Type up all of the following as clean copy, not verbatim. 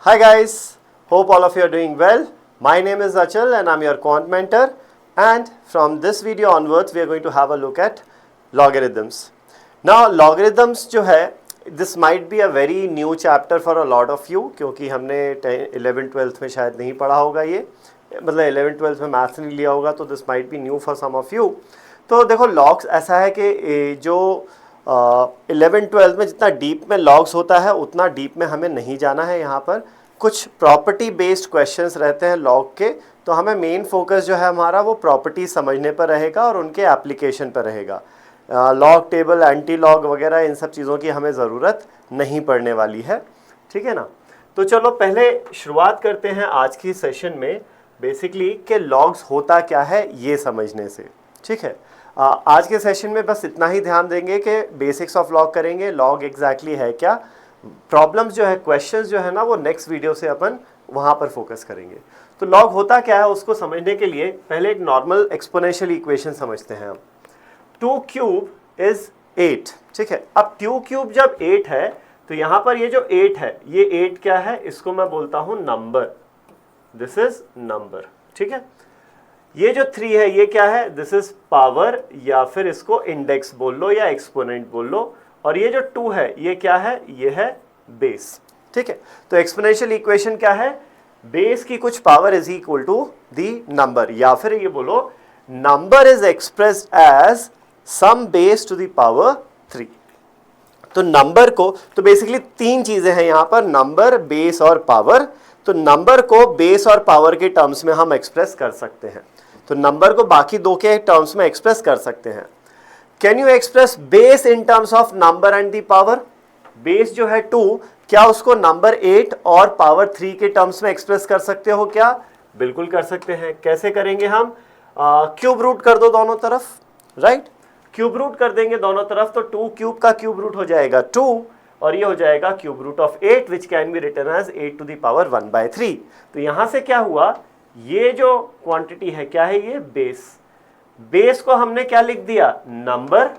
Hi guys, hope all of you are doing well. My name is Achal and I'm your quant mentor, and from this video onwards we are going to have a look at logarithms. Now logarithms जो है, this might be a very new chapter for a lot of you, क्योंकि हमने 11th 12th में शायद नहीं पढ़ा होगा ये, मतलब 11th 12th में मैथ्स नहीं लिया होगा, तो this might be new for some of you. तो देखो लॉग्स ऐसा है कि जो 11th 12th में जितना डीप में लॉग्स होता है उतना डीप में हमें नहीं जाना है. यहाँ पर कुछ प्रॉपर्टी बेस्ड क्वेश्चंस रहते हैं लॉग के, तो हमें मेन फोकस जो है हमारा वो प्रॉपर्टी समझने पर रहेगा और उनके एप्लीकेशन पर रहेगा. लॉग टेबल, एंटी लॉग वगैरह इन सब चीज़ों की हमें ज़रूरत नहीं पड़ने वाली है. ठीक है ना. तो चलो पहले शुरुआत करते हैं आज की सेशन में बेसिकली कि लॉग्स होता क्या है ये समझने से. ठीक है. आज के सेशन में बस इतना ही ध्यान देंगे कि बेसिक्स ऑफ लॉग करेंगे, लॉग एग्जैक्टली है क्या, प्रॉब्लम्स जो है, क्वेश्चंस जो है ना, वो नेक्स्ट वीडियो से अपन वहाँ पर फोकस करेंगे. तो लॉग होता क्या है उसको समझने के लिए पहले एक नॉर्मल एक्सपोनेंशियल इक्वेशन समझते हैं हम. 2 क्यूब इज 8. ठीक है. अब 2 क्यूब जब 8 है तो यहाँ पर ये जो 8 है, ये 8 क्या है, इसको मैं बोलता हूँ नंबर. This is number. ठीक है. ये जो 3 है ये क्या है, दिस इज पावर, या फिर इसको इंडेक्स बोल लो या एक्सपोनेंट बोल लो. और ये जो 2 है ये क्या है, ये है बेस. ठीक है. तो एक्सपोनेंशियल इक्वेशन क्या है, बेस की कुछ power is equal to the number, या फिर ये बोलो number is expressed as some base to the power 3. तो नंबर को, तो बेसिकली 3 चीजें हैं यहाँ पर, नंबर, बेस और पावर. तो नंबर को बेस और पावर के टर्म्स में हम एक्सप्रेस कर सकते हैं. तो नंबर को बाकी 2 के टर्म्स में एक्सप्रेस कर सकते हैं. Can you express base in terms of number and the power. Base जो है 2, क्या उसको नंबर 8 और पावर 3 के टर्म्स में एक्सप्रेस कर सकते हो क्या? बिल्कुल कर सकते हैं. कैसे करेंगे हम? क्यूब रूट कर दो दोनों तरफ. राइट. क्यूब रूट कर देंगे दोनों तरफ तो 2 क्यूब का क्यूब रूट हो जाएगा 2, और ये हो जाएगा cube root of 8 which can be written as 8 to the power 1/3. तो यहां से क्या हुआ, ये जो क्वांटिटी है क्या है, ये बेस. बेस को हमने क्या लिख दिया, नंबर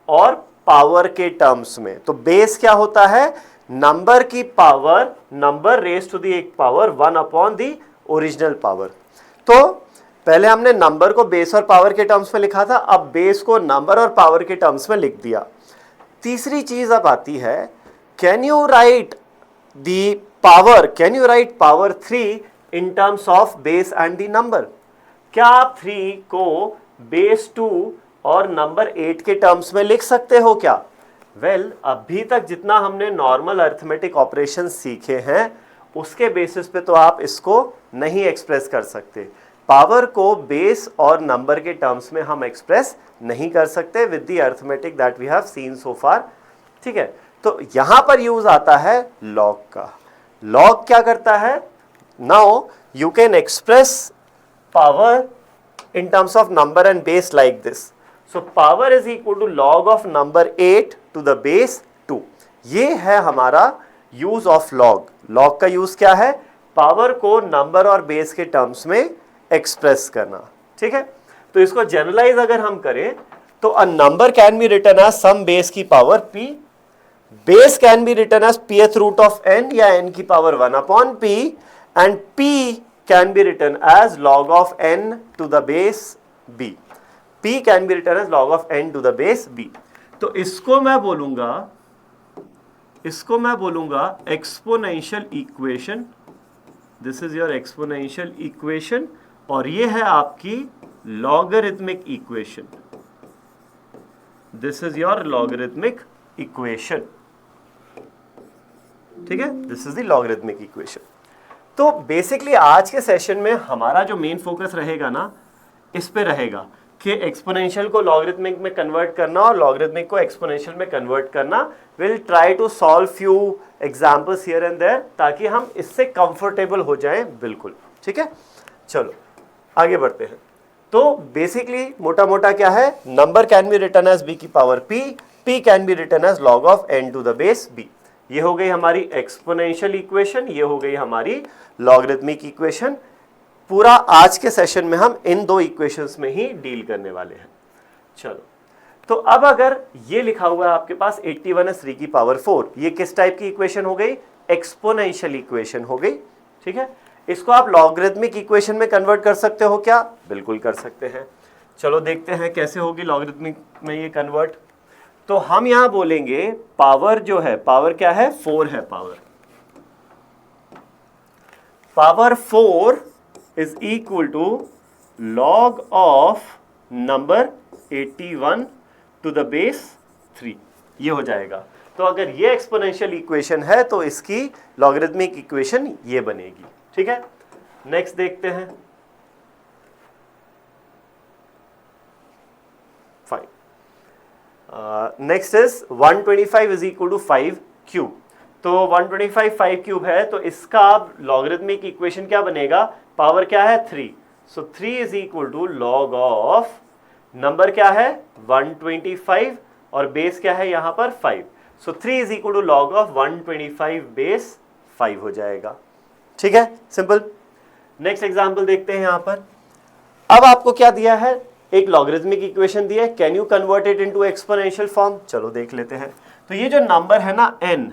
और पावर के टर्म्स में. तो बेस क्या होता है, नंबर की power, number raise to the एक power 1 upon the original power. तो पहले हमने नंबर को बेस और पावर के टर्म्स में लिखा था, अब बेस को नंबर और पावर के टर्म्स में लिख दिया. तीसरी चीज अब आती है, can you right the power, can you right power 3 in terms of base and the number. क्या आप 3 को बेस 2 और नंबर 8 के टर्म्स में लिख सकते हो क्या? वेल, अभी तक जितना हमने नॉर्मल अरिथमेटिक ऑपरेशन सीखे हैं उसके बेसिस पे तो आप इसको नहीं एक्सप्रेस कर सकते. पावर को बेस और नंबर के टर्म्स में हम एक्सप्रेस नहीं कर सकते with the arithmetic that we have seen so far. ठीक है. तो यहां पर यूज आता है लॉग का. लॉग क्या करता है, now you can express power in terms of number and base like this. So power is equal to log of number 8 to the base 2. ये है हमारा use of log. log का use क्या है, पावर को नंबर और base के terms में एक्सप्रेस करना. ठीक है. तो इसको जनरलाइज अगर हम करें तो a number can be written as some base की power p, base can be written as pth root of n या n की power 1 upon p, and p can be written as log of n to the base b. p can be written as log of n to the base b. तो इसको मैं बोलूंगा exponential equation. This is your exponential equation, और ये है आपकी logarithmic equation. This is your logarithmic equation. ठीक है. This is the logarithmic equation. तो बेसिकली आज के सेशन में हमारा जो मेन फोकस रहेगा ना, इस पे रहेगा कि एक्सपोनेंशियल को लॉगरिथमिक में कन्वर्ट करना और लॉगरिथमिक को एक्सपोनेंशियल में कन्वर्ट करना. Will try to solve few examples here and there ताकि हम इससे कंफर्टेबल हो जाएं. बिल्कुल. ठीक है. चलो आगे बढ़ते हैं. तो बेसिकली मोटा मोटा क्या है, number can be written as b की power p can be written as log of n to the base b. ये हो गई हमारी एक्सपोनेंशियल इक्वेशन, ये हो गई हमारी लॉगरिथमिक इक्वेशन. पूरा आज के सेशन में हम इन 2 इक्वेशंस में ही डील करने वाले हैं. चलो, तो अब अगर ये लिखा हुआ है आपके पास 81 है 3 की पावर 4, ये किस टाइप की इक्वेशन हो गई, एक्सपोनेंशियल इक्वेशन हो गई। ठीक है, इसको आप लॉगरिथमिक इक्वेशन में कन्वर्ट कर सकते हो क्या? बिल्कुल कर सकते हैं। चलो देखते हैं कैसे होगी लॉगरिथमिक में ये कन्वर्ट। तो हम यहां बोलेंगे पावर जो है, पावर क्या है? 4 है। Power 4 is equal to log of number 81 to the base 3, ये हो जाएगा। तो अगर ये एक्सपोनेंशियल इक्वेशन है तो इसकी लॉगरिथमिक इक्वेशन ये बनेगी। ठीक है, नेक्स्ट देखते हैं। Fine, next is 125 is equal to 5 cube. तो 125 5 क्यूब है, तो इसका लॉगरिथमिक इक्वेशन क्या बनेगा? पावर क्या है? 3। So 3 is equal to log of number क्या है? 125 और बेस क्या है यहाँ पर? 5। So 3 is equal to log of 125 base 5 हो जाएगा। ठीक है, सिंपल। नेक्स्ट एग्जाम्पल देखते हैं यहाँ पर। अब आपको क्या दिया है? एक लॉगरिथमिक इक्वेशन दिया है, can you convert it into exponential form? चलो देख लेते हैं। तो ये जो नंबर है ना n,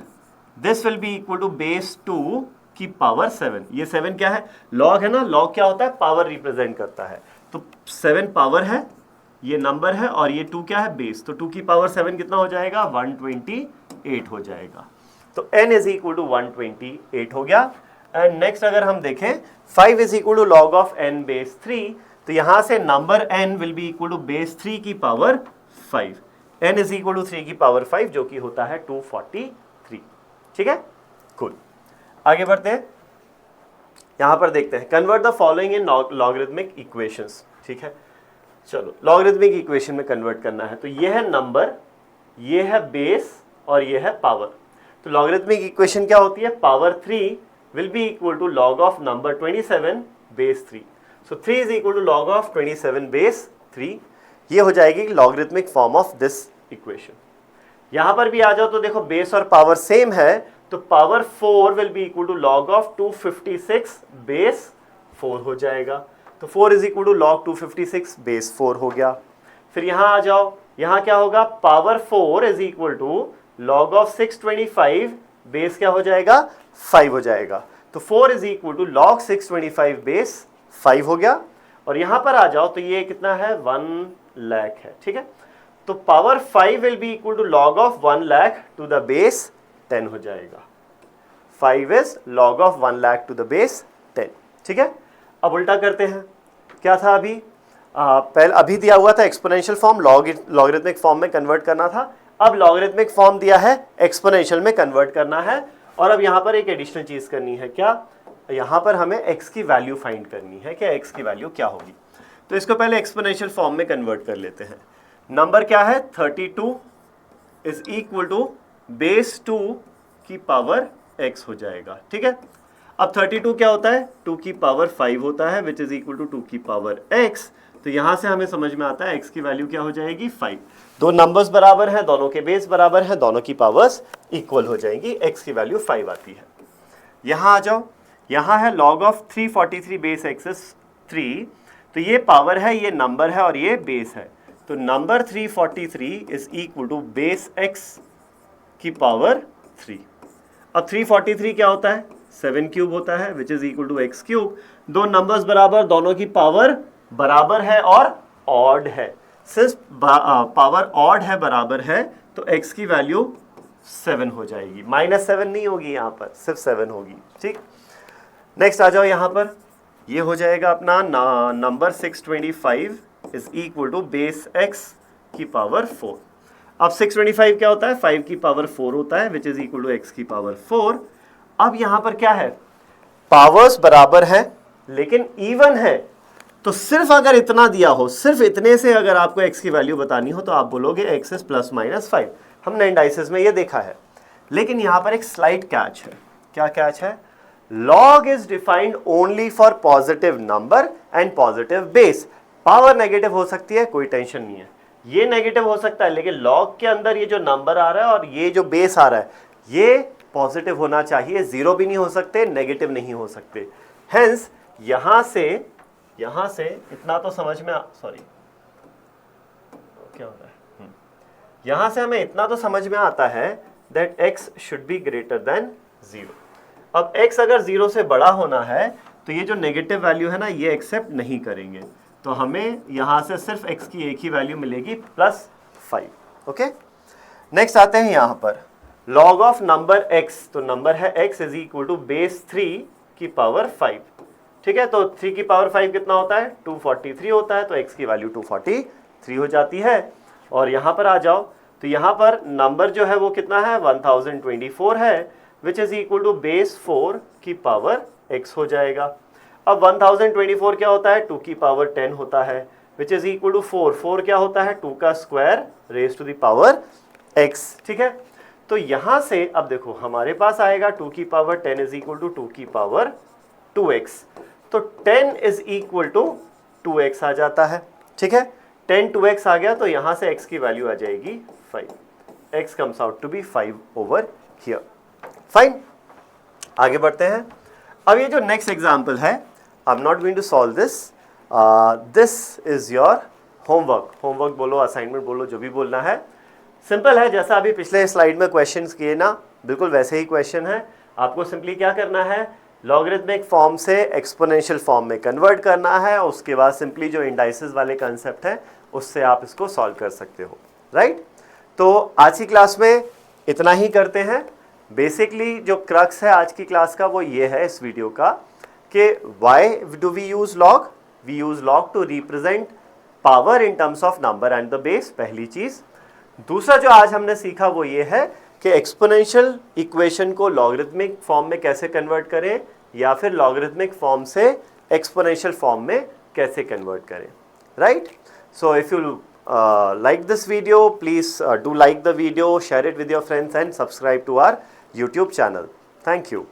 this will be equal to base 2 की पावर 7। ये 7 क्या है? लॉग है ना, लॉग क्या होता है? पावर रिप्रेजेंट करता है। तो 7 पावर है, ये नंबर है, और ये 2 क्या है? बेस। तो 2 की पावर 7 कितना हो जाएगा? 128 हो जाएगा। तो n इज इक्वल टू 128 हो गया। एंड नेक्स्ट अगर हम देखें 5 is equal to log of n base 3, तो यहां से number n will be equal to base 3 की power 5। n is equal to 3 की पावर 5 जो कि होता है 243। ठीक है, कूल। आगे बढ़ते हैं, यहां पर देखते हैं convert the following in logarithmic equations. ठीक है, चलो लॉगरिथमिक इक्वेशन में कन्वर्ट करना है। तो ये है नंबर, ये है बेस और ये है पावर। तो लॉगरिथमिक इक्वेशन क्या होती है? Power 3 will be equal to log of number 27 base 3। So 3 is equal to log of 27 base 3। ये हो जाएगी logarithmic form of this equation. यहां पर भी आ जाओ तो देखो बेस और पावर सेम है, तो power 4 will be equal to log of 256 base 4 हो जाएगा। तो 4 is equal to log 256 base 4 हो गया। फिर यहां आ जाओ, यहां क्या होगा? Power 4 is equal to log of 625 base क्या हो जाएगा? 5 हो जाएगा। तो 4 is equal to log 625 base 5 हो गया। और यहां पर आ जाओ तो ये कितना है? 1 लाख है। ठीक है, तो power 5 will be equal to log of 1 lakh to the base 10 हो जाएगा। 5 is log of 1 lakh to the base 10। ठीक है, अब उल्टा करते हैं। क्या था अभी? पहले अभी दिया हुआ था एक्सपोनेंशियल फॉर्म, लॉगरिथमिक फॉर्म में कन्वर्ट करना था। अब लॉगरिथमिक फॉर्म दिया है, एक्सपोनेंशियल में कन्वर्ट करना है। और अब यहां पर एक एडिशनल चीज करनी है। क्या? यहां पर हमें x की वैल्यू फाइंड करनी है। क्या x की वैल्यू क्या होगी? तो इसको पहले एक्सपोनेंशियल फॉर्म में कन्वर्ट कर लेते हैं। नंबर क्या है? 32 इज इक्वल टू बेस 2 की पावर x हो जाएगा। ठीक है, अब 32 क्या होता है? 2 की पावर 5 होता है, विच इज इक्वल टू 2 की पावर x। तो यहां से हमें समझ में आता है x की वैल्यू क्या हो जाएगी? 5। दो नंबर्स बराबर हैं, दोनों के बेस बराबर हैं, दोनों की पावर्स इक्वल हो जाएंगी, x की वैल्यू 5 आती है। यहां आ जाओ, यहां है log of 343 base x is 3। तो ये पावर है, ये नंबर है और ये बेस है। तो number 343 is equal to base x की पावर 3। अब 343 क्या होता है? 7 क्यूब होता है, which is equal to x cube. दो नंबर्स बराबर, दोनों की पावर बराबर है और ऑड है। सिर्फ पावर ऑड है, बराबर है, तो x की वैल्यू 7 हो जाएगी। -7 नहीं होगी, यहाँ पर सिर्फ 7 होगी। ठीक, नेक्स्ट आ जाओ यहाँ पर, ये हो जाएगा अपना number 625 is equal to base x की पावर 4। अब 625 क्या होता है? 5 की पावर 4 होता है, which is equal to x की पावर 4। अब यहां पर क्या है? पावर्स बराबर है लेकिन इवन है। तो सिर्फ अगर इतना दिया हो, सिर्फ इतने से अगर आपको x की वैल्यू बतानी हो तो आप बोलोगे x इज ±5। हमने इंडाइसेस में ये देखा है। लेकिन यहां पर एक स्लाइट कैच है। क्या कैच है? log is defined only for positive number and positive base। Power negative हो सकती है, कोई टेंशन नहीं है, ये नेगेटिव हो सकता है, लेकिन log के अंदर ये जो नंबर आ रहा है और ये जो बेस आ रहा है ये पॉजिटिव होना चाहिए, जीरो भी नहीं हो सकते, नेगेटिव नहीं हो सकते। हेंस यहां से इतना तो समझ में सॉरी क्या हो रहा है, यहां से हमें इतना तो समझ में आता है that x should be greater than 0। अब x अगर 0 से बड़ा होना है तो ये जो नेगेटिव वैल्यू है ना ये एक्सेप्ट नहीं करेंगे, तो हमें यहाँ से सिर्फ x की एक ही वैल्यू मिलेगी +5। ओके, नेक्स्ट आते हैं यहाँ पर log ऑफ नंबर x, तो नंबर है x is equal to base 3 की पावर 5। ठीक है, तो 3 की पावर 5 कितना होता है 243 होता है, तो x की वैल्यू 243 हो जाती है। और यहाँ पर आ जाओ तो यहाँ पर नंबर जो है वो कितना है 1024 है, which is equal to base 4 की पावर x हो जाएगा। अब 1024 क्या होता है 2 की पावर 10 होता है, विच इज इक्वल टू 4 क्या होता है 2 का square raise to the power x। ठीक है, तो यहाँ से अब देखो हमारे पास आएगा 2 की पावर 10 इज इक्वल टू 2 की पावर 2x, तो 10 इज इक्वल टू 2x आ जाता है। ठीक है, 10 2x आ गया तो यहाँ से x की वैल्यू आ जाएगी 5, x comes out to be 5 over here. Fine, आगे बढ़ते हैं। अब ये जो नेक्स्ट एग्जाम्पल है, I am not going to solve this, this is your homework. Homework बोलो, असाइनमेंट बोलो, जो भी बोलना है। सिंपल है, जैसा अभी पिछले स्लाइड में क्वेश्चंस किए ना, बिल्कुल वैसे ही क्वेश्चन है। आपको सिंपली क्या करना है, लॉगरिथमिक फॉर्म से एक्सपोनेंशियल फॉर्म में कन्वर्ट करना है, उसके बाद सिंपली जो इंडाइसेस वाले कंसेप्ट है उससे आप इसको सॉल्व कर सकते हो, राइट। तो आज की क्लास में इतना ही करते हैं। बेसिकली जो क्रक्स है आज की क्लास का वो ये है इस वीडियो का कि why do we use log, we use log to represent power in terms of number and the base, पहली चीज। दूसरा जो आज हमने सीखा वो ये है कि एक्सपोनेंशियल इक्वेशन को लॉगरिथमिक फॉर्म में कैसे कन्वर्ट करें, या फिर लॉगरिथमिक फॉर्म से एक्सपोनेंशियल फॉर्म में कैसे कन्वर्ट करें, right. So if you like this video, please do like the video, share it with your friends and subscribe to our YouTube channel. Thank you.